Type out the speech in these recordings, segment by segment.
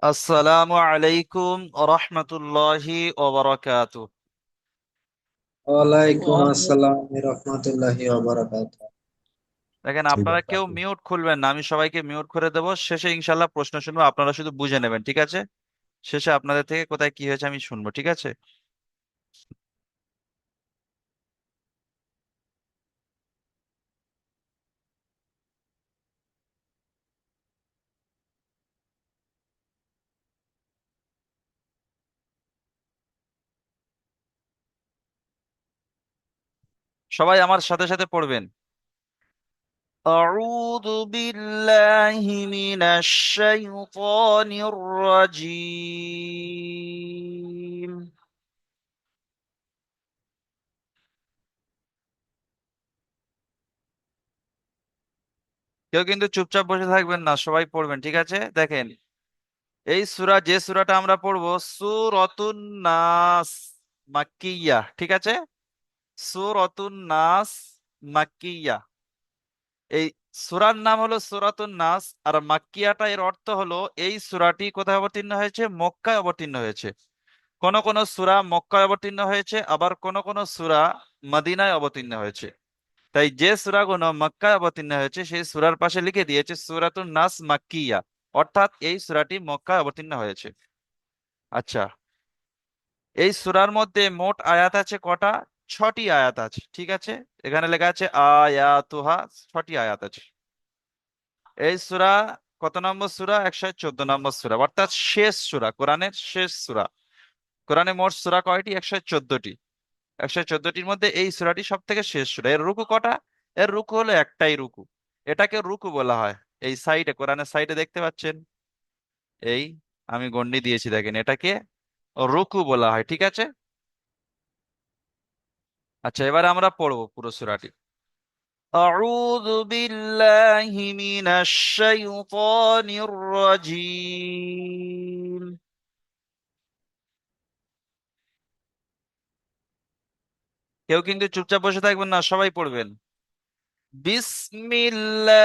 আসসালামু আলাইকুম রহমতুল্লাহি ওবরাকাতু। ওয়ালাইকুম আসসালাম রহমতুল্লাহি ওয়া বারাকাতুহু। দেখেন, ঠিক আপনারা আছে কেউ আপু। মিউট খুলবেন না, আমি সবাইকে মিউট করে দেবো। শেষে ইনশাল্লাহ প্রশ্ন শুনবো, আপনারা শুধু বুঝে নেবেন, ঠিক আছে? শেষে আপনাদের থেকে কোথায় কি হয়েছে আমি শুনবো, ঠিক আছে? সবাই আমার সাথে সাথে পড়বেন। আউযু বিল্লাহি মিনাশ শাইতানির রাজীম। কেউ কিন্তু চুপচাপ বসে থাকবেন না, সবাই পড়বেন, ঠিক আছে? দেখেন, এই যে সূরাটা আমরা পড়বো, সূরাতুন নাস মাক্কিয়া, ঠিক আছে? সূরাতুন নাস মাক্কিয়া। এই সূরার নাম হলো সূরাতুন নাস, আর মাক্কিয়াটা এর অর্থ হলো এই সূরাটি কোথায় অবতীর্ণ হয়েছে? মক্কায় অবতীর্ণ হয়েছে। কোন কোন সূরা মক্কায় অবতীর্ণ হয়েছে, আবার কোন কোন সূরা মদিনায় অবতীর্ণ হয়েছে। তাই যে সূরাগুলো মক্কায় অবতীর্ণ হয়েছে সেই সূরার পাশে লিখে দিয়েছে সূরাতুন নাস মাক্কিয়া, অর্থাৎ এই সূরাটি মক্কায় অবতীর্ণ হয়েছে। আচ্ছা, এই সূরার মধ্যে মোট আয়াত আছে কটা? 6টি আয়াত আছে, ঠিক আছে? এখানে লেখা আছে আয়াতুহা, 6টি আয়াত আছে। এই সূরা কত নম্বর সূরা? 114 নম্বর সূরা, অর্থাৎ শেষ সূরা, কোরআনের শেষ সূরা। কোরআনে মোট সূরা কয়টি? 114টি। 114টির মধ্যে এই সূরাটি সব থেকে শেষ সূরা। এর রুকু কটা? এর রুকু হলো একটাই রুকু। এটাকে রুকু বলা হয়। এই সাইডে, কোরআনের সাইডে দেখতে পাচ্ছেন, এই আমি গন্ডি দিয়েছি, দেখেন, এটাকে রুকু বলা হয়, ঠিক আছে? আচ্ছা, এবারে আমরা পড়বো পুরো সূরাটি। أعوذ بالله من الشيطان الرجيم। কেউ কিন্তু চুপচাপ বসে থাকবেন না, সবাই পড়বেন। বিসমিল্লাহির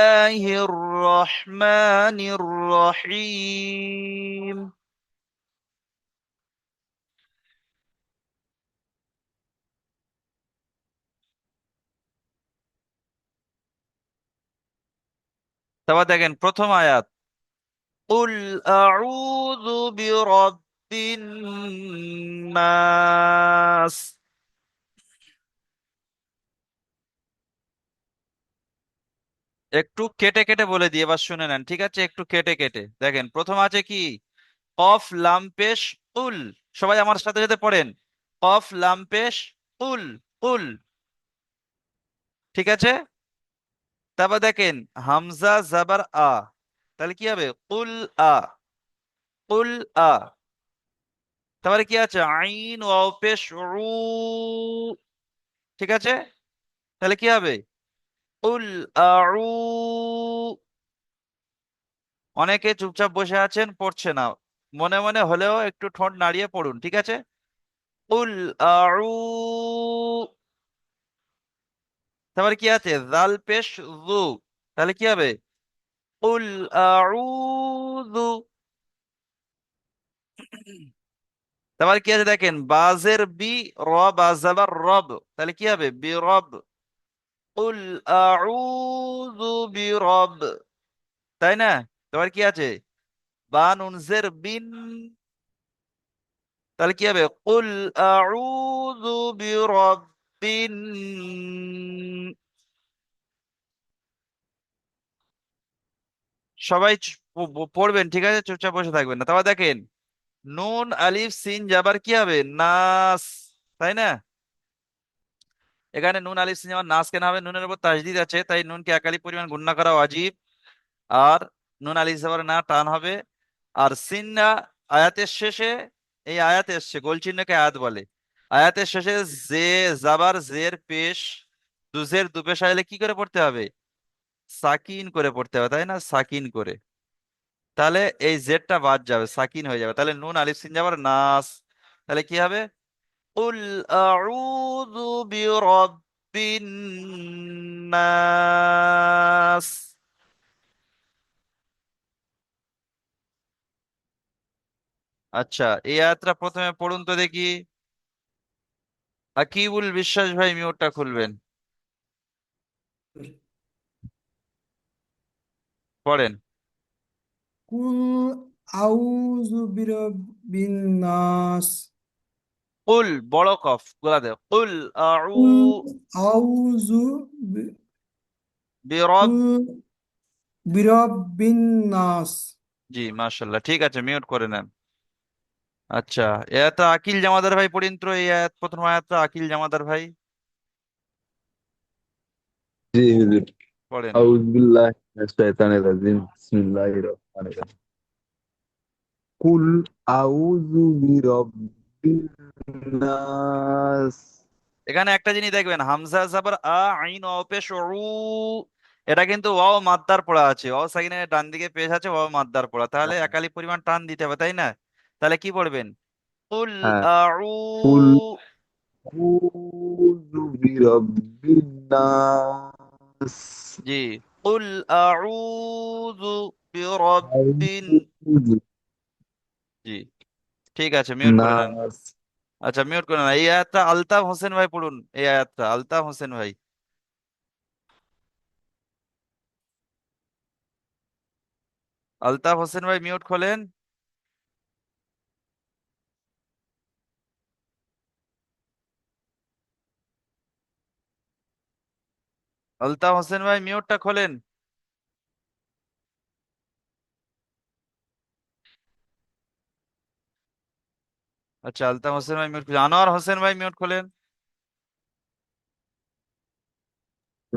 রহমানির রহিম। তারপর দেখেন প্রথম আয়াত, কুল আউযু বিরাব্বিন নাস। একটু কেটে কেটে বলে দিয়ে এবার শুনে নেন, ঠিক আছে? একটু কেটে কেটে দেখেন, প্রথম আছে কি? কফ লাম পেশ উল। সবাই আমার সাথে সাথে পড়েন, কফ লাম পেশ উল। উল, ঠিক আছে? তারপর দেখেন হামজা জাবার আ, তাহলে কি হবে? কুল আ, কুল আ। তারপরে কি আছে? আইন ওয়াও পেশ রু, ঠিক আছে? তাহলে কি হবে? কুল আউ। অনেকে চুপচাপ বসে আছেন, পড়ছে না। মনে মনে হলেও একটু ঠোঁট নাড়িয়ে পড়ুন, ঠিক আছে? কুল আউ। তারপরে কি আছে? জাল পেশ জু, তাহলে কি হবে? কুল আউযু। তারপরে কি আছে দেখেন, বাজের বি, র বাজাবার রব, তাহলে কি হবে? বি রব। কুল আউযু বি রব, তাই না? তারপর কি আছে? বা নুনজের বিন, তাহলে কি হবে? কুল আউযু বি রব্বিন। সবাই পড়বেন, ঠিক আছে? চুপচাপ বসে থাকবেন না। তারপর দেখেন নুন আলিফ সিন যাবার কি হবে? নাস, তাই না? এখানে নুন আলিফ সিন যাবার নাস কেন হবে? নুনের উপর তাজদিদ আছে, তাই নুনকে একালি পরিমাণ গুণনা করা ওয়াজিব। আর নুন আলিফ যাবার না টান হবে। আর সিননা আয়াতের শেষে, এই আয়াত এসছে, গোল চিহ্নকে আয়াত বলে। আয়াতের শেষে জে জাবার জের পেশ, দুজের দুপেশ আইলে কি করে পড়তে হবে? সাকিন করে পড়তে হবে, তাই না? সাকিন করে। তাহলে এই জেডটা বাদ যাবে, সাকিন হয়ে যাবে। তাহলে নুন আলিফ সিন যাবার নাস, তাহলে কি হবে? قل أعوذ برب الناس। আচ্ছা, এই আয়াতটা প্রথমে পড়ুন তো দেখি। আকিবুল বিশ্বাস ভাই মিউটটা খুলবেন, পড়েন। কুল আউযু বিরাব্বিন নাস। কুল, বড় কফ গোলা দেও, কুল আউ কুল আউযু বিরব। কুল বিরাব্বিন নাস। জি, মাশাল্লাহ, ঠিক আছে, মিউট করে নেন। আচ্ছা, এ আয়াতটা আকিল জামাদার ভাই পড়িন তো, এই আয়াত প্রথম আয়াতটা আকিল জামাদার ভাই জি হুজুর। পড়েন। আউযুবিল্লাহি মিনাশ শাইতানির রাজিম। বিসমিল্লাহির রহমানির রহিম। কুল আউযু বিরাব্বিন নাস। এখানে একটা জিনিস দেখবেন, হামজা জাবার আ, আইন ওয়াও পেশ উ, এটা কিন্তু ওয়াও মাদ্দার পড়া আছে, ওয়াও সাকিনের ডান দিকে পেশ আছে, ওয়াও মাদ্দার পড়া, তাহলে একালি পরিমাণ টান দিতে হবে, তাই না? তাহলে কি পড়বেন? কুল হ্যাঁ, আউ। কুল আউযু বিরাব্বিন নাস। জি, কুল আউযু বিরাব্বিন। আউযু জি, ঠিক আছে, মিউট করে নেন। নাস। আচ্ছা, মিউট করে নেন। এই আয়াতটা আলতাফ হোসেন ভাই পড়ুন, এই আয়াতটা আলতাফ হোসেন ভাই। আলতাফ হোসেন ভাই মিউট খোলেন। আলতাফ হোসেন ভাই মিউটটা খোলেন। আচ্ছা, আলতাফ হোসেন ভাই মিউট খোলেন। আনোয়ার হোসেন ভাই মিউট খোলেন,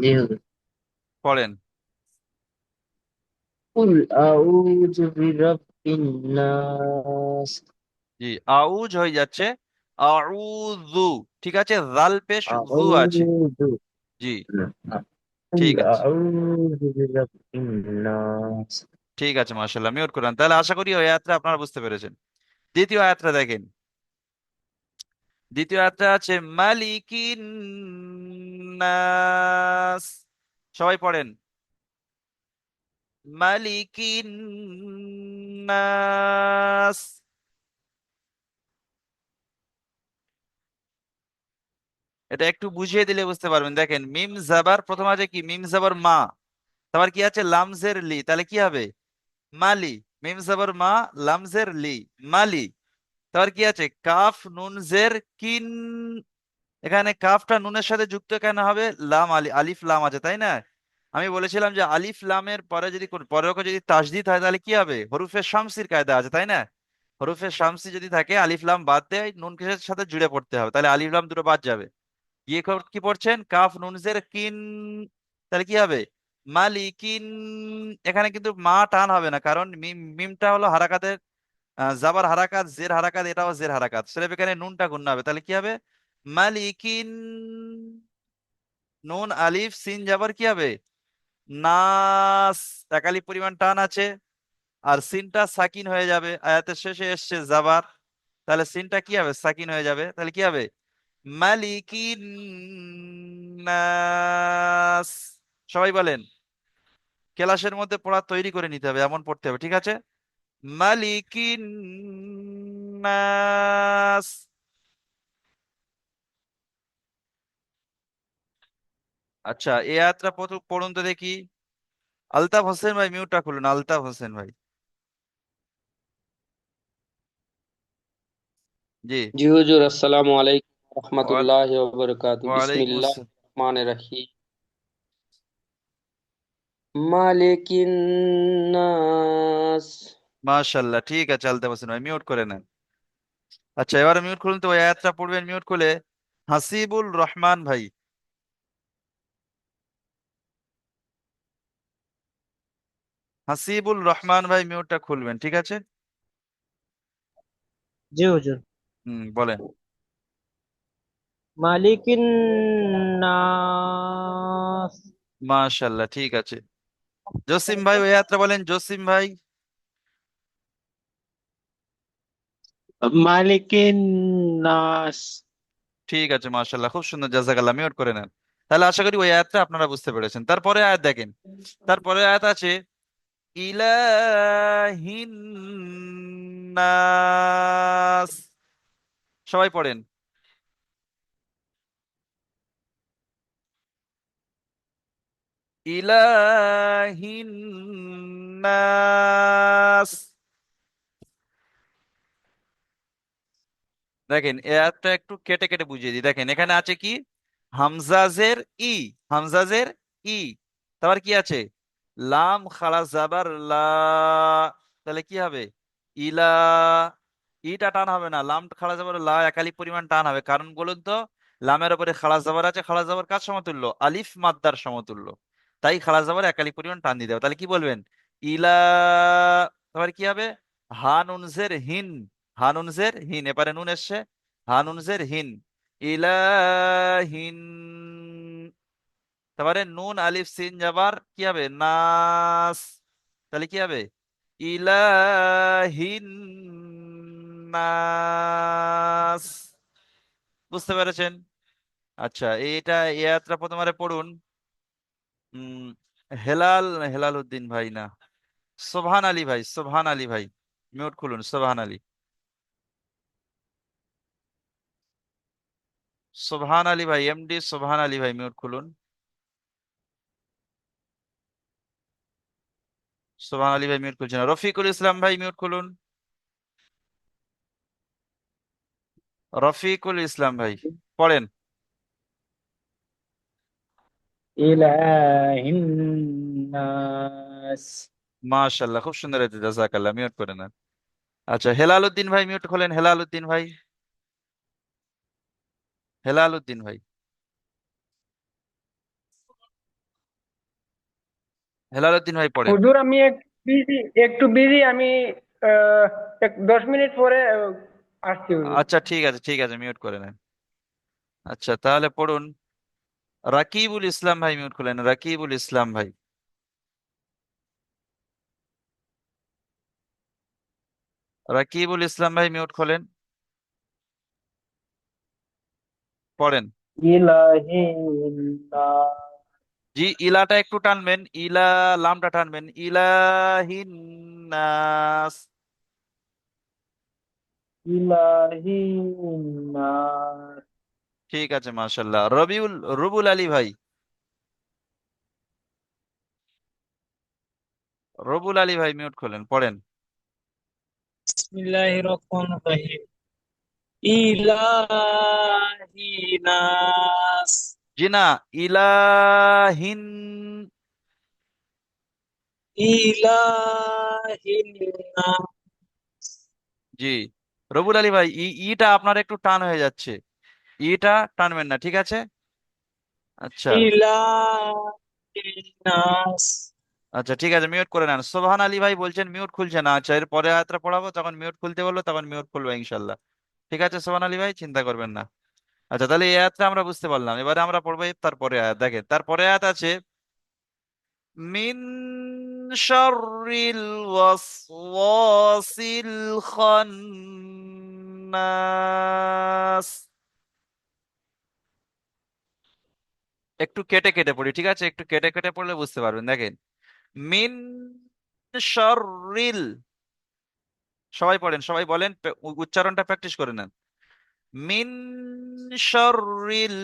জি হুজুর। পড়েন। কুল আউযু বিরাব্বিন নাস। জি, আউজ হয়ে যাচ্ছে আউযু, ঠিক আছে, জাল পেশ জু আছে। আউযু জি, কুল ঠিক আছে, আউযু বিরাব্বিন নাস। ঠিক আছে, মাশাআল্লাহ, মিউট করেন। তাহলে আশা করি ওই আয়াতটা আপনারা বুঝতে পেরেছেন। দ্বিতীয় আয়াতটা দেখেন। দ্বিতীয় আয়াতটা আছে মালিকিন নাস। সবাই পড়েন, মালিকিন নাস। এটা একটু বুঝিয়ে দিলে বুঝতে পারবেন। দেখেন, মিম জাবার প্রথম আছে কি, মিম জাবার মা, তারপর কি আছে লামজের লি, তাহলে কি হবে? মালি। মিম জাবার মা, লামজের লি, মালি। তারপর কি আছে কাফ নুন জের কিন, এখানে কাফটা নুনের সাথে যুক্ত কেন হবে? লাম আলি, আলিফ লাম আছে, তাই না? আমি বলেছিলাম যে আলিফ লামের পরে যদি পরের অক্ষর যদি তাসদিদ হয় তাহলে কি হবে? হরুফে শামসির কায়দা আছে, তাই না? হরুফে শামসি যদি থাকে, আলিফ লাম বাদ দেয়, নুন কিসের সাথে জুড়ে পড়তে হবে, তাহলে আলিফ লাম দুটো বাদ যাবে। গিয়ে কি পড়ছেন? কাফ নুন জের কিন, তাহলে কি হবে? মালিকিন। এখানে কিন্তু মা টান হবে না, কারণ মিমটা হলো হারাকাতের, জাবার হারাকাত, জের হারাকাত, এটাও জের হারাকাত, সেটা এখানে নুনটা গুণনা হবে, তাহলে কি হবে? মালিকিন। নুন আলিফ সিন জাবার কি হবে? নাস। একালি পরিমাণ টান আছে, আর সিনটা সাকিন হয়ে যাবে, আয়াতের শেষে এসছে জাবার, তাহলে সিনটা কি হবে? সাকিন হয়ে যাবে, তাহলে কি হবে? মালিকিন নাস। সবাই বলেন, ক্লাসের মধ্যে পড়া তৈরি করে নিতে হবে, এমন পড়তে হবে, ঠিক আছে? মালিকিন নাস। আচ্ছা, এই আয়াতটা প্রথম পড়ুন তো দেখি। আলতাফ হোসেন ভাই মিউটটা খুলুন, আলতাফ হোসেন ভাই। জি। জি হুজুর, আসসালামু আলাইকুম ওয়াল- রহমতুল্লাহ বারাকাতু। ওয়ালাইকুম বিসমিল্লাহ আসসালাম। রহমান রাহিম। মালিকিন নাস। মাশাল্লাহ, ঠিক আছে, আলতাফ হোসেন ভাই মিউট করে নেন। আচ্ছা, এবারে মিউট খুলুন তো, ওই আয়াতটা পড়বেন মিউট খুলে। হাসিবুল রহমান ভাই, হাসিবুল রহমান ভাই মিউটটা খুলবেন, ঠিক আছে? জি হুজুর। বলেন। মালিকিন নাস। মাশাল্লাহ, ঠিক আছে। জসিম ভাই ওই আয়াতটা বলেন, জসিম ভাই। মালিকিন নাস। ঠিক আছে, মাশাল্লাহ, খুব সুন্দর, জাযাকাল্লাহ, মিউট করে নেন। তাহলে আশা করি ওই আয়াতটা আপনারা বুঝতে পেরেছেন। তারপরে আয়াত দেখেন। তারপরে আয়াত আছে ইলাহিন নাস। সবাই পড়েন। ইলাহিন নাস। দেখেন এই আয়াতটা একটু কেটে কেটে বুঝিয়ে দিই। দেখেন এখানে আছে কি, হামজাজের ই, হামজাজের ই, তারপর কি আছে, লাম খাড়া জাবার লা, তাহলে কি হবে, ইলা। ইটা টান হবে না, লাম খাড়া জাবার লা একালি পরিমাণ টান হবে, কারণ বলুন তো, লামের উপরে খাড়া জাবার আছে, খাড়া জাবার কার সমতুল্য, আলিফ মাদ্দার সমতুল্য, তাই খাড়া জাবার একালি পরিমাণ টান দিতে হবে। তাহলে কি বলবেন, ইলা। তারপরে কি হবে, হানুনজের হিন, হানুনজের হিন, এবারে নুন এসছে, হানুনজের হিন, ইলাহিন। তারপরে নুন আলিফ সিন যাবার কি হবে, নাস, তাহলে কি হবে, ইলাহিন নাস। বুঝতে পেরেছেন? আচ্ছা, এইটা এই আয়াতটা প্রথমে পড়ুন। উম হেলাল, হেলাল উদ্দিন ভাই না, সোবহান আলী ভাই, সোবহান আলী ভাই, মিউট খুলুন, সোবহান আলী, সোবহান আলী ভাই, এমডি সোবহান আলী ভাই, মিউট খুলুন। সোবহান আলী ভাই মিউট খুলছেন না। রফিকুল ইসলাম ভাই মিউট খুলুন, রফিকুল ইসলাম ভাই পড়েন। ইলাহিন নাস। মাশাআল্লাহ, খুব সুন্দর হয়েছে, জাযাকাল্লাহ, মিউট করে নেন। আচ্ছা, হেলাল উদ্দিন ভাই মিউট খোলেন, হেলাল উদ্দিন ভাই, হেলাল উদ্দিন ভাই, হেলাল উদ্দিন ভাই পড়েন। হুজুর আমি একটু বিজি আমি আহ, 10 মিনিট পরে আসছি হুজুর। আচ্ছা ঠিক আছে, ঠিক আছে, মিউট করে নেন। আচ্ছা তাহলে পড়ুন, রাকিবুল ইসলাম ভাই মিউট খোলেন, রাকিবুল ইসলাম ভাই, রাকিবুল ইসলাম ভাই মিউট খোলেন, পড়েন। ইলাহিন নাস। জি, ইলাটা একটু টানবেন, ইলা, লামটা টানবেন, ইলাহিন নাস। ইলাহিন নাস। ঠিক আছে, মাশাআল্লাহ। রবিউল, রুবুল আলী ভাই, রবুল আলী ভাই মিউট খোলেন, পড়েন। বিসমিল্লাহির রহমানির রহিম। ইলাহিনাস। জি না, ইলাহিন। ইলাহিনাস। জি, রবুল আলী ভাই, ইটা আপনার একটু টান হয়ে যাচ্ছে, ইটা টানবেন না, ঠিক আছে? আচ্ছা, ইলাহিনাস। আচ্ছা ঠিক আছে, মিউট করে নেন। সোবহান আলী ভাই বলছেন মিউট খুলছে না। আচ্ছা, এর পরে আয়াতটা পড়াবো, তখন মিউট খুলতে বলবো, তখন মিউট খুলবো ইনশাল্লাহ। ঠিক আছে সোবহান আলী ভাই, চিন্তা করবেন না। আচ্ছা, তাহলে এই আয়াতটা আমরা বুঝতে পারলাম, এবারে আমরা পড়বো তারপরে আয়াত। দেখেন তারপরে আয়াত আছে, মিন শাররিল ওয়াসওয়াসিল খান্নাস। একটু কেটে কেটে পড়ি, ঠিক আছে? একটু কেটে কেটে পড়লে বুঝতে পারবেন। দেখেন, মিন শাররিল, সবাই পড়েন, সবাই বলেন, উচ্চারণটা প্র্যাকটিস করে নেন। মিন শাররিল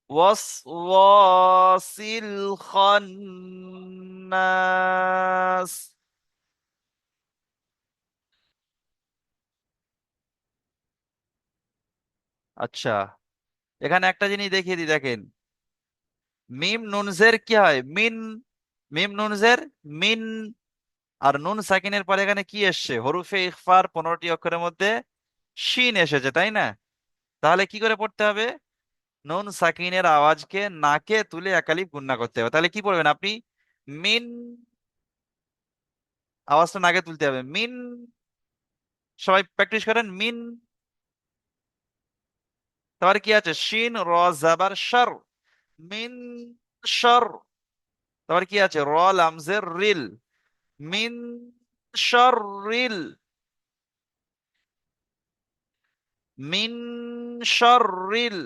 ওয়াসওয়াসিল খান্নাস। আচ্ছা, এখানে একটা জিনিস দেখিয়ে দিই, দেখেন, মিম নুনজের কি হয়, মিন, মিম নুনজের মিন, আর নুন সাকিনের পরে এখানে কি এসছে, হরুফে ইখফার 15টি অক্ষরের মধ্যে শিন এসেছে, তাই না? তাহলে কি করে পড়তে হবে, নুন সাকিনের আওয়াজকে নাকে তুলে একালিফ গুণনা করতে হবে। তাহলে কি পড়বেন আপনি, মিন, আওয়াজটা নাকে তুলতে হবে, মিন। সবাই প্র্যাকটিস করেন, মিন। তারপরে কি আছে, শিন র জাবার শর, মিন শর। তারপরে কি আছে, র লামজের রিল, মিন শর রিল, মিন শর রিল।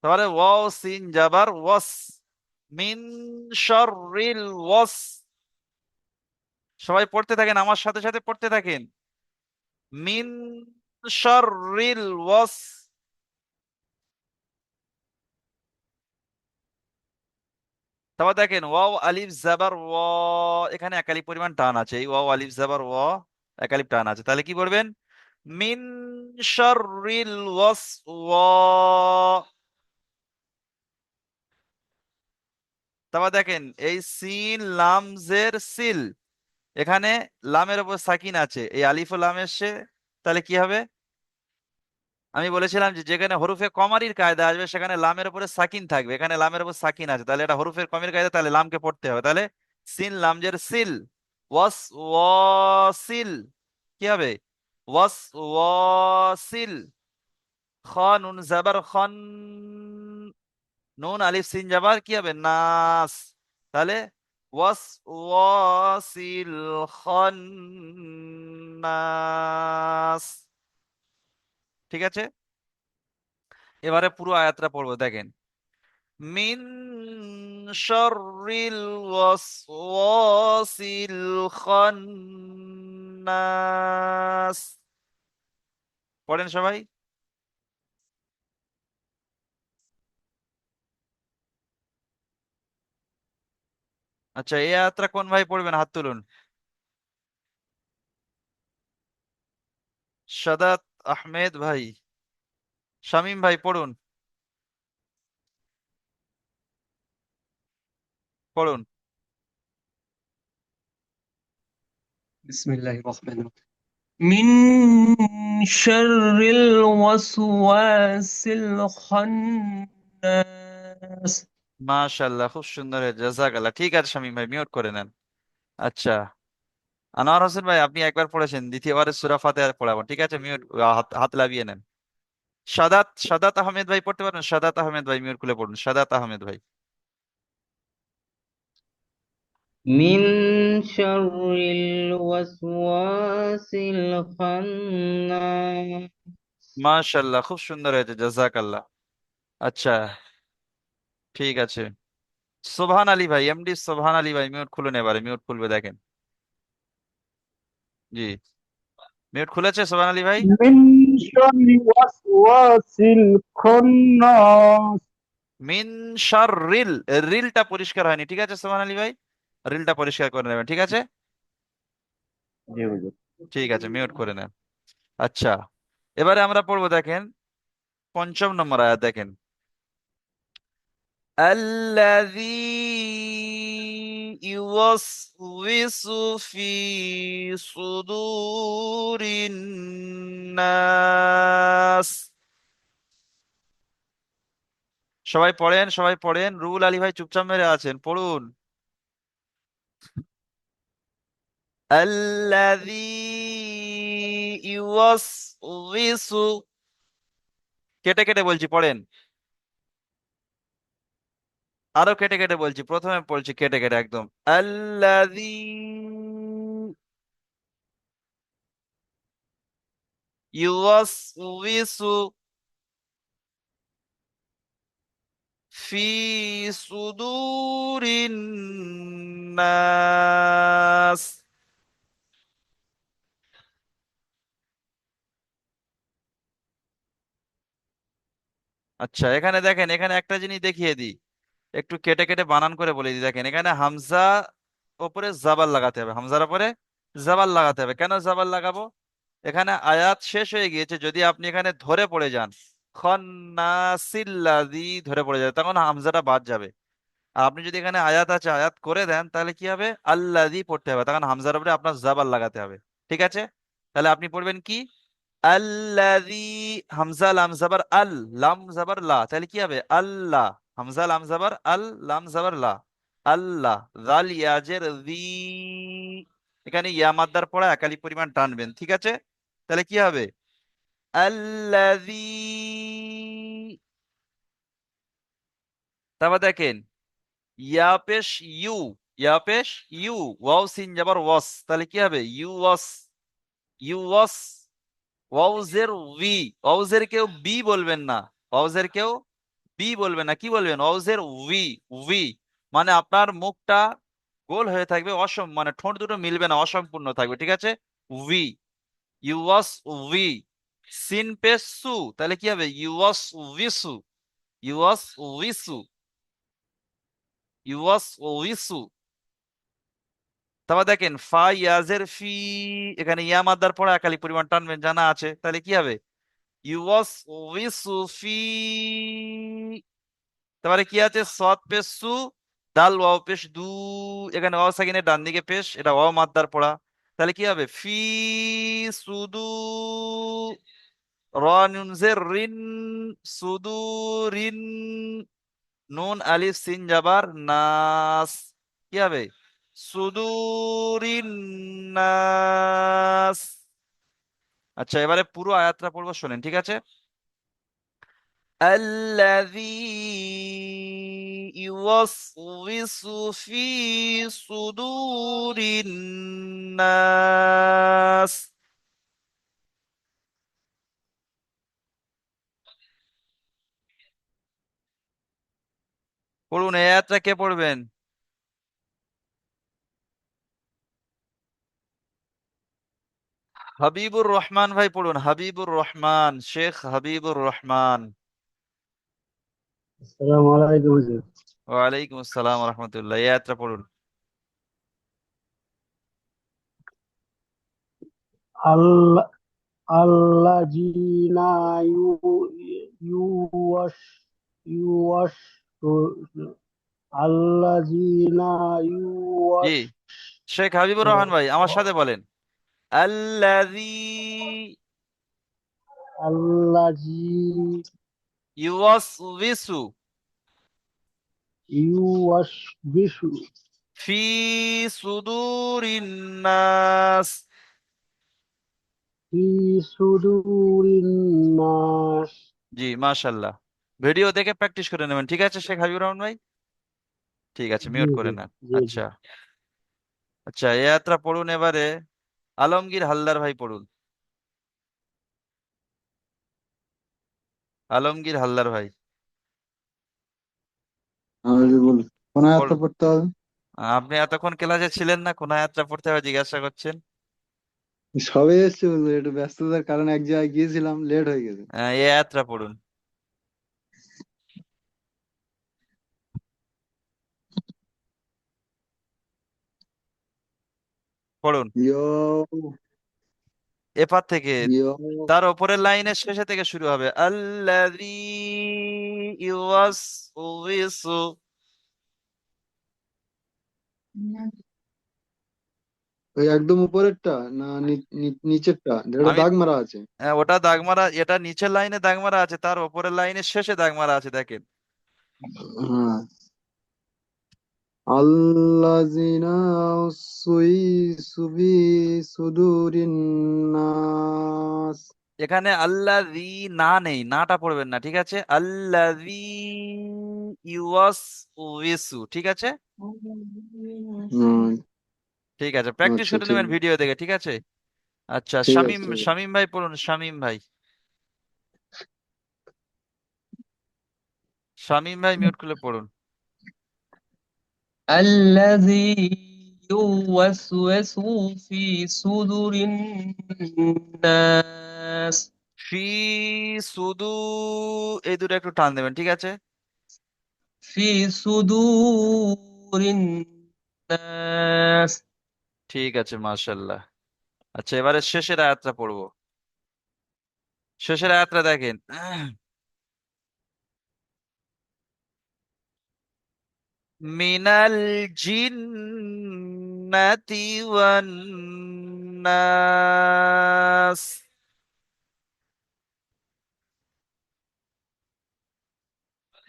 তারপরে ওয়াও সিন জাবার ওয়াস, মিন শর রিল ওয়াস। সবাই পড়তে থাকেন, আমার সাথে সাথে পড়তে থাকেন। মিন শাররিল ওয়াস। তারপর দেখেন ওয়াও আলিফ জাবার ওয়া, এখানে একালিফ পরিমাণ টান আছে, এই ওয়াও আলিফ জাবার ওয়া একালিফ টান আছে, তাহলে কি বলবেন? মিন শাররিল ওয়াস ওয়া। তারপর দেখেন এই সিন লাম জের সিল, এখানে লামের উপর সাকিন আছে, এই আলিফ ও লাম এসছে, তাহলে কি হবে? আমি বলেছিলাম যে যেখানে হরফে কমারির কায়দা আসবে সেখানে লামের উপরে সাকিন থাকবে, এখানে লামের উপর সাকিন আছে, তাহলে এটা হরফের কমির কায়দা, তাহলে লামকে পড়তে হবে, তাহলে সিন লামজের সিল, ওয়াস ওয়াসিল, কি হবে? ওয়াস ওয়াসিল। খ নুন জাবার খন, নুন আলিফ সিন জাবার কি হবে? নাস, তাহলে ওয়াস ওয়াসিল খন্নাস। ঠিক আছে, এবারে পুরো আয়াতটা পড়বো, দেখেন। মিন শাররিল ওয়াসওয়াসিল খান্নাস। পড়েন সবাই। আচ্ছা, এই আয়াতটা কোন ভাই পড়বেন? হাত তুলুন। সাদাত আহমেদ ভাই, শামীম ভাই পড়ুন, পড়ুন। بسم الله الرحمن الرحيم من شر الوسواس الخناس মাশাআল্লাহ, খুব সুন্দর হয়েছে, জাযাকাল্লাহ। ঠিক আছে শামীম ভাই, মিউট করে নেন। আচ্ছা, আনোয়ার হোসেন ভাই আপনি একবার পড়েছেন, দ্বিতীয়বারে সূরা ফাতিহা পড়াবো, ঠিক আছে? মিউট, হাত হাত লাভিয়ে নেন। সাদাত আহমেদ ভাই পড়তে পারেন? সাদাত আহমেদ ভাই মিউট খুলে পড়ুন, সাদাত আহমেদ ভাই। من شر الوسواس الخناس মাশাআল্লাহ, খুব সুন্দর হয়েছে, জাযাকাল্লাহ। আচ্ছা, ঠিক আছে। সোবহান আলী ভাই, এমডি সোবহান আলী ভাই মিউট খুলুন, এবারে মিউট খুলবে দেখেন। জি, মিউট খুলেছে সোবহান আলী ভাই? من شر الوسواس الخناس মিন শাররিল, রিলটা পরিষ্কার হয়নি, ঠিক আছে সোবহান আলী ভাই? রিলটা পরিষ্কার করে নেবেন, ঠিক আছে? জি হুজুর। ঠিক আছে, মিউট করে নেন। আচ্ছা, এবারে আমরা পড়বো, দেখেন 5 নম্বর আয়াত, দেখেন। الذي يوسوس في صدور الناس। সবাই পড়েন, সবাই পড়েন, রুহুল আলী ভাই চুপচাপ মেরে আছেন, পড়ুন। الذي يوسوس, কেটে কেটে বলছি, পড়েন। আরো কেটে কেটে বলছি, প্রথমে বলছি কেটে কেটে একদম। الذي يوسوس في صدور الناس। আচ্ছা, এখানে দেখেন, এখানে একটা জিনিস দেখিয়ে দিই, একটু কেটে কেটে বানান করে বলে দিই। দেখেন এখানে হামজা ওপরে জাবাল লাগাতে হবে, হামজার উপরে জাবাল লাগাতে হবে। কেন জাবাল লাগাবো? এখানে আয়াত শেষ হয়ে গিয়েছে, যদি আপনি এখানে ধরে পড়ে যান, খন্নাসিল্লাযী ধরে পড়ে যাবে, তখন হামজাটা বাদ যাবে। আর আপনি যদি এখানে আয়াত আছে আয়াত করে দেন, তাহলে কি হবে? আল্লাযী পড়তে হবে, তখন হামজার উপরে আপনার জাবাল লাগাতে হবে। ঠিক আছে, তাহলে আপনি পড়বেন কি? আল্লাযী, হামজা লাম জাবার আল, লাম জাবার লা, তাহলে কি হবে? আল্লাহ, হামজা লাম জাবার আল, লাম জাবার লা, আল্লাহ। জাল ইয়াজের যি, এখানে ইয়া মাদ্দার পড়া একালি পরিমাণ টানবেন, ঠিক আছে? তাহলে কি হবে? আল্লাযী। তারপর দেখেন ইয়া পেশ ইউ, ইয়া পেশ ইউ, ওয়াও সিন যাবার ওয়াস, তাহলে কি হবে? ইউ ওয়াস, ইউ ওয়াস। ওয়াউজের উই, ওয়াউজের কেউ বি বলবেন না, ওয়াউজের কেউ বি বলবেন না, কি বলবেন? ওয়াউজের উই, উই, মানে আপনার মুখটা গোল হয়ে থাকবে, মানে ঠোঁট দুটো মিলবে না, অসম্পূর্ণ থাকবে, ঠিক আছে। We, ইউয়াস we. সিন পেশ সু, তাহলে কি হবে? ইউয়াস উইসু, ইউয়াস উইসু, ইউয়াস উইসু। তারপর দেখেন ফা ইয়াজের ফি, এখানে ইয়া মাদ্দার পরে একালি পরিমাণ টানবেন, জানা আছে, তাহলে কি হবে? ইউয়াস উইসু ফি। তারপরে কি আছে? সৎ পেশ সু, দাল ওয়াও পেশ দু, এখানে ওয়াও সাকিনের ডান দিকে পেশ, এটা ওয়াও মাদ্দার পড়া, তাহলে কি হবে? ফি সুদু, র নুন জের রিন, সুদুরিন, নুন আলিফ সিন জাবার নাস, কি হবে? সুদুরিন নাস। আচ্ছা, এবারে পুরো আয়াতটা পড়বো, শোনেন, ঠিক আছে। الذي يوسوس في صدور الناس। পড়ুন, এই আয়াতটা কে পড়বেন? হাবিবুর রহমান ভাই পড়ুন, হাবিবুর রহমান, শেখ হাবিবুর রহমান। আসসালামু আলাইকুম হুজুর। ওয়ালাইকুম আসসালাম রহমতুল্লাহ, এই আয়াতটা পড়ুন। আল্লাহ আল্লাযীনা ইউওয়াশ ইউওয়াশ আল্লাযীনা জি, ইউওয়াশ শেখ হাবিবুর রহমান ভাই আমার সাথে বলেন, আল্লাযী আল্লাযী ইউওয়াসউইসু ইউওয়াশ বিশু ফি সুদুরিন নাস। ফি সুদুরিন নাস। জি, মাশাল্লাহ। ভিডিও দেখে প্র্যাকটিস করে নেবেন, ঠিক আছে শেখ হাবিবুর রহমান ভাই? ঠিক আছে, জি মিউট করে জি নেন। জি জি। আচ্ছা, আচ্ছা, এই আয়াতটা পড়ুন এবারে। আলমগীর হালদার ভাই পড়ুন, আলমগীর হালদার ভাই আমি বল, কোন আয়াতটা পড়ুন। পড়তে হবে? আপনি এতক্ষণ ক্লাসে ছিলেন না, কোন আয়াতটা পড়তে হবে জিজ্ঞাসা করছেন? সবে এসছে হুজুর, একটু ব্যস্ততার কারণে এক জায়গায় গিয়েছিলাম, লেট হয়ে গেছে। এই আয়াতটা পড়ুন, পড়ুন ইয়ো এপার থেকে। ইয়ো তার উপরের লাইনের শেষে থেকে শুরু হবে, আল্লাযী ইউওয়াসউইসু। ওই একদম উপরেরটা না নিচেরটা যেটা আমি দাগ মারা আছে? ওটা দাগ মারা, এটা নিচের লাইনে দাগ মারা আছে, তার উপরের লাইনের শেষে দাগ মারা আছে, দেখেন। হ্যাঁ, আল্লাযিনা সুবি সুদুরিন নাস। এখানে আল্লাযী না নেই, নাটা পড়বেন না, ঠিক আছে। আল্লাযী ইউওয়াসউইসু, ঠিক আছে। হুম, ঠিক আছে, প্র্যাকটিস আচ্ছা করে ঠিক নেবেন ভিডিও দেখে, ঠিক আছে। আচ্ছা, ঠিক আছে শামিম, ঠিক আছে। শামিম ভাই পড়ুন, শামিম ভাই, শামিম ভাই মিউট খুলে পড়ুন। الذي يوسوس في صدور الناس ফি সুদু, এই দুটো একটু টান দেবেন, ঠিক আছে। في صدور الناس ঠিক আছে, মাশাল্লাহ। আচ্ছা, এবারে শেষের আয়াতটা পড়বো, শেষের আয়াতটা দেখেন। মিনাল জিন্নাতি ওয়ান নাস।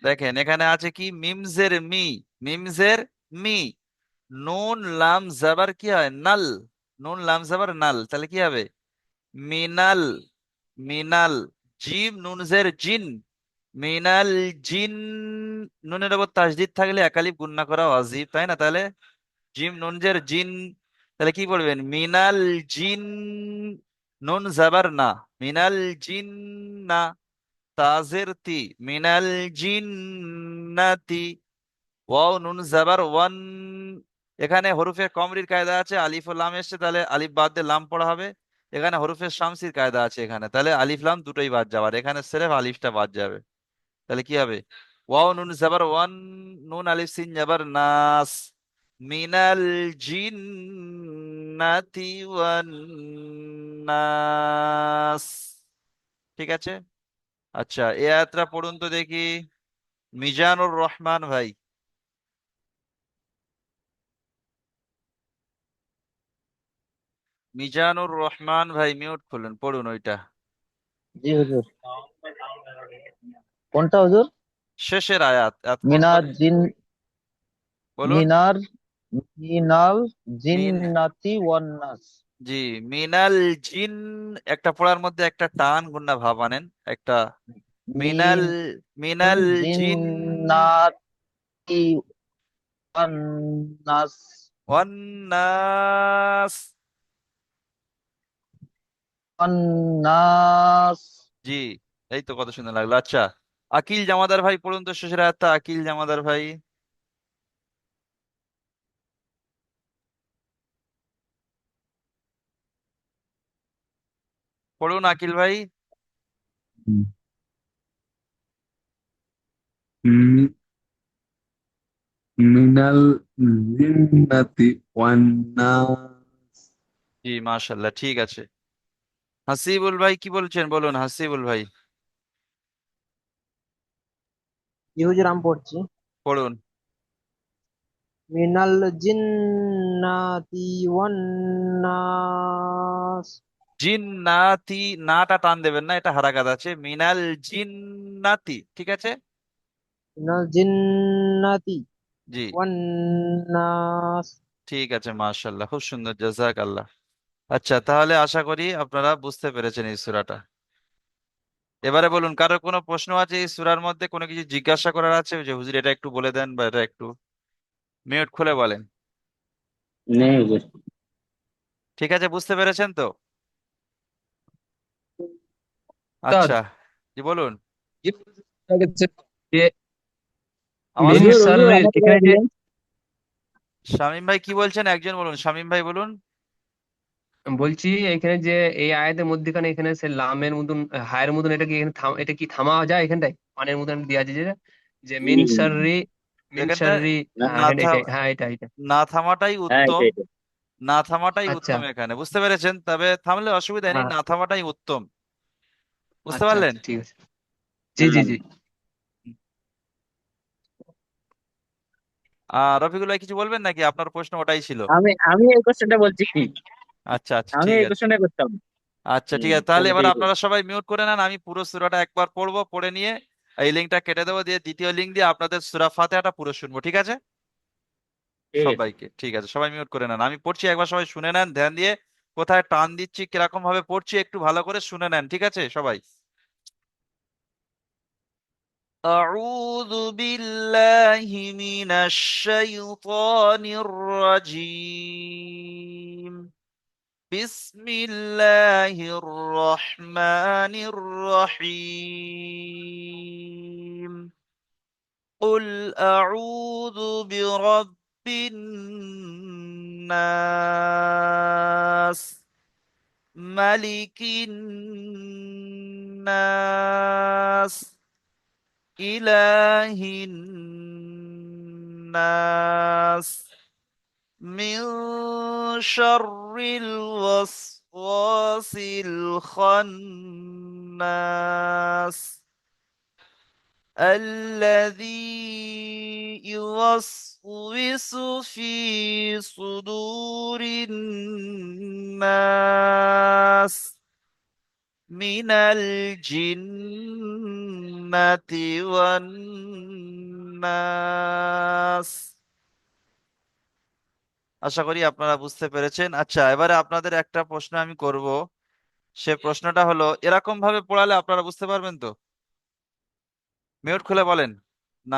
দেখেন এখানে আছে কি? মিমজের মি, মিমজের মি, নুন লাম জাবার কি হয়? নাল, নুন লাম জাবার নাল, তাহলে কি হবে? মিনাল, মিনাল। জিম নুন জের জিন, মিনাল জিন। নুনের উপর তাসদিদ থাকলে একালিফ গুণনা করা ওয়াজিব, তাই না? তাহলে জিম নুন জের জিন, তাহলে কি বলবেন? মিনাল জিন, নুন জাবার না, মিনাল জিন না, তাজের তি, মিনাল জিন্নাতি, ওয়াও নুন জাবার ওয়ান, এখানে হরফে কমরির কায়দা আছে, আলিফ ও লাম এসছে, তাহলে আলিফ বাদ দিয়ে লাম পড়া হবে। এখানে হরফে শামসির কায়দা আছে, এখানে তাহলে আলিফ লাম দুটোই বাদ যাবে, আর এখানে সির্ফ আলিফটা বাদ যাবে। তাহলে কি হবে? ওয়াও নুন জাবার ওয়ান, নুন আলিফ সিন জাবার নাস, মিনাল জিন্নাতি ওয়ান নাস। ঠিক আছে। আচ্ছা, এই আয়াতটা পড়ুন তো দেখি, মিজানুর রহমান ভাই। মিজানুর রহমান ভাই মিউট খুলুন, পড়ুন ওইটা। জি হুজুর। কোনটা হুজুর? শেষের আয়াত, এতক্ষণ মিনার ধরে জিন বলুন। মিনার মিনাল মিন, জিন্নাতি ওয়ান নাস। জি, মিনাল জিন, একটা পড়ার মধ্যে একটা টান গুন্না ভাব আনেন একটা। মিনাল, মিন মিনাল জিন জিন্নাতি ওয়ান নাস। ওয়ান্নাস। ওয়ান নাস। জি, এই তো কত সুন্দর লাগলো। আচ্ছা, আকিল জামাদার ভাই পড়ুন তো শেষের আয়াতটা, আকিল জামাদার ভাই। পড়ুন আকিল ভাই। মি- মিনাল জিন্নাতি ওয়ান নাস। জি, মাশাল্লাহ, ঠিক আছে। হাসিবুল ভাই কি বলছেন, বলুন হাসিবুল ভাই। জি হুজুর, আমি পড়ছি। পড়ুন। মিনাল জিন্নাতি ওয়ান নাস। জিন্নাতি, নাটা টান দেবেন না, এটা হারাকাত আছে। মিনাল জিন্নাতি, ঠিক আছে। মিনাল জিন্নাতি জি, ওয়ান নাস। ঠিক আছে, মাশাল্লাহ, খুব সুন্দর, জাযাক আল্লাহ। আচ্ছা, তাহলে আশা করি আপনারা বুঝতে পেরেছেন এই সূরাটা। এবারে বলুন, কারো কোনো প্রশ্ন আছে এই সূরার মধ্যে, কোনো কিছু জিজ্ঞাসা করার আছে যে হুজুর এটা একটু বলে দেন, বা এটা একটু মিউট খুলে বলেন। নেই হুজুর। ঠিক আছে, বুঝতে পেরেছেন তো? উস্তাদ, আচ্ছা, জি বলুন। যে আমার মিন হুজুর হুজুর শাররির আমাকে এখানে যে দিলেন। শামীম ভাই কি বলছেন, একজন বলুন, শামীম ভাই বলুন। বলছি, এখানে যে এই আয়াতের মধ্যখানে এখানে সে লামের মতন হায়ের মতন, এটা কি এখানে এটা কি থামা যায় এখানটায়? পানের মতন দেওয়া আছে যেটা, যে মিন শাররি, মিন এখানটা শাররি। হ্যাঁ, না এটা হ্যাঁ, এটা। না থামাটাই হ্যাঁ উত্তম। এটাই তো। না থামাটাই আচ্ছা, উত্তম এখানে, বুঝতে পেরেছেন? তবে থামলে অসুবিধা নেই, হ্যাঁ, না থামাটাই উত্তম। বুঝতে আচ্ছা পারলেন? আচ্ছা, ঠিক আছে। জি জি হ্যাঁ। জি। রফিকুল ভাই কিছু বলবেন নাকি, আপনার প্রশ্ন ওটাই ছিল? আমি আমি এই কোশ্চেনটা বলছি। আচ্ছা আচ্ছা, আমি ঠিক এই আছে। কোশ্চেনটা করতাম। আচ্ছা, ঠিক আছে, তাহলে তাহলে এবার ঠিক আছে। আপনারা সবাই মিউট করে নেন, আমি পুরো সূরাটা একবার পড়বো, পড়ে নিয়ে এই লিঙ্কটা কেটে দেবো, দিয়ে দ্বিতীয় লিঙ্ক দিয়ে আপনাদের সূরা ফাতিহাটা পুরো শুনবো, ঠিক আছে? ঠিক আছে। সবাইকে, ঠিক আছে, সবাই মিউট করে নেন, আমি পড়ছি, একবার সবাই শুনে নেন ধ্যান দিয়ে, কোথায় টান দিচ্ছি, কিরকম ভাবে পড়ছি একটু ভালো করে শুনে নেন, ঠিক আছে সবাই? أعوذ بالله من الشيطان الرجيم. بسم الله الرحمن الرحيم. قل أعوذ برب الناس، ملك الناس، إله الناس، من شر الوسواس الخناس، الذي يوسوس في صدور الناس من الجنة والناس। আশা করি আপনারা বুঝতে পেরেছেন। আচ্ছা, এবারে আপনাদের একটা প্রশ্ন আমি করব, সে প্রশ্নটা হলো, এরকম ভাবে পড়ালে আপনারা বুঝতে পারবেন তো? মিউট খুলে বলেন না,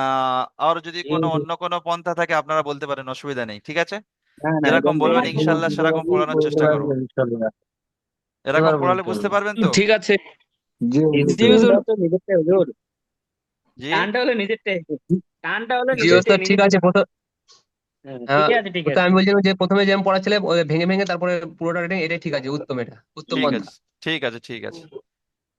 আর যদি কোনো অন্য কোনো পন্থা থাকে আপনারা বলতে পারেন, অসুবিধা নেই, ঠিক আছে? না না, যেরকম একদম বলবেন একদম ইনশাল্লাহ সেরকম বুঝতে পড়ানোর বলতে চেষ্টা করব। পারবো ইনশাল্লাহ। বুঝতে এরকম পারবো পড়ালে বুঝতে ইনশাল্লাহ। পারবেন তো? ঠিক আছে। জি হুজুর, জি হুজুর। টানটা তো নিজেরটাই হুজুর। জি, টানটা হলো নিজেরটাই। টানটা হলো জি নিজেরটাই ওস্তাদ, ঠিক আছে। নিজেরটা। হ্যাঁ, ঠিক আছে ঠিক তো আছে আমি বলছিলাম যে প্রথমে যে আমি পড়াচ্ছিলে ভেঙে ভেঙে তারপরে পুরোটা রেটিং, এটাই ঠিক আছে, উত্তম, এটা উত্তম ঠিক পন্থা। আছে, ঠিক আছে, ঠিক আছে।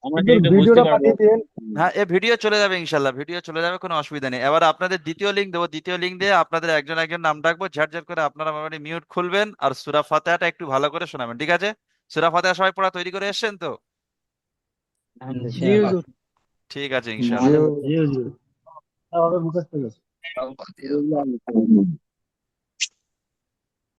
আমরা কিন্তু যেহেতু বুঝতে ভিডিওটা পারবো। পাঠিয়ে দিন। হ্যাঁ, এ ভিডিও চলে যাবে ইনশাল্লাহ, ভিডিও চলে যাবে, কোনো অসুবিধা নেই। এবার আপনাদের দ্বিতীয় লিঙ্ক দেবো, দ্বিতীয় লিঙ্ক দিয়ে আপনাদের একজন একজন নাম ডাকবো, ঝাড় ঝাড় করে আপনারা মোটামুটি মিউট খুলবেন আর সূরা ফাতিহাটা একটু ভালো করে শোনাবেন, ঠিক আছে? সূরা ফাতিহা সবাই পড়া তৈরি করে এসেছেন তো? জি হুজুর। ঠিক আছে জি ইনশাল্লাহ। হুজুর। ফাতিহা।